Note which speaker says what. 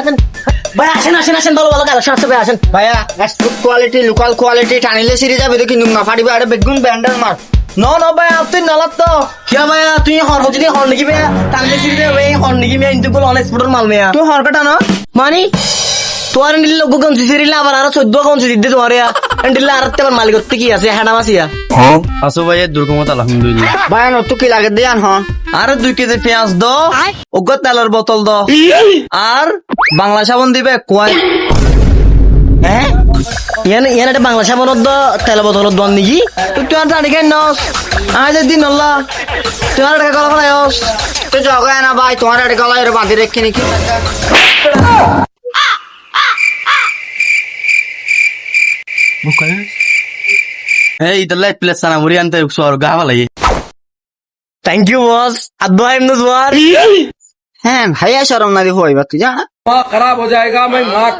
Speaker 1: আসেন ভাই আসেন ভালো ভালো কালেকশন আছে ভাই আসেন
Speaker 2: ভাইয়া এক্সপোর্ট কোয়ালিটি লোকাল কোয়ালিটি টানিলে সিরি যাবে তো কিন্তু না ফাটিবা এটা বেগুন ব্যান্ডার মার
Speaker 1: No, ভাই তুই নালাত তো কিয়া ভাই তুই হর হচ্ছে হর নাকি ভাই টানলে সিরে ভাই হর নাকি ভাই ইন্তু বল অনেক স্পোর্টার মাল মেয়া
Speaker 2: তুই হরকাটা না
Speaker 1: মানে তোর নিলে লোক গঞ্জি সিরিলে আবার আর 14 গঞ্জি দিতে তোমার এন্ডিলে আর তেবার মালিক করতে কি আছে হেডা মাসিয়া
Speaker 3: আসো ভাই দুর্গমত আলহামদুলিল্লাহ
Speaker 2: ভাইয়া নতু কি লাগে দেয়ান হন
Speaker 3: আর 2 কেজি পেঁয়াজ দ ওগো তেলের বোতল দ আর বাংলা সাবান দিবে কয়
Speaker 1: হ্যাঁ ইয়ান এটা বাংলা সাবানত দ তেল বোতলত দন নাকি তুই আর জানি কেন নস আজ দিন আল্লাহ তুই আর টাকা কলা ফলায়স
Speaker 2: তুই জগায় না ভাই তোমার এটা গলায় বাঁধি রেখে নাকি
Speaker 3: এই ইতলাই প্লেস সানা মুরি আনতে উকসর গাওয়া লাগে
Speaker 1: থ্যাংক ইউ বস আদো আই এম দ্য ওয়ার
Speaker 2: হ্যাঁ ভাইয়া শরম না দি হইবা তুই জানা
Speaker 4: खराब हो जाएगा मैं मार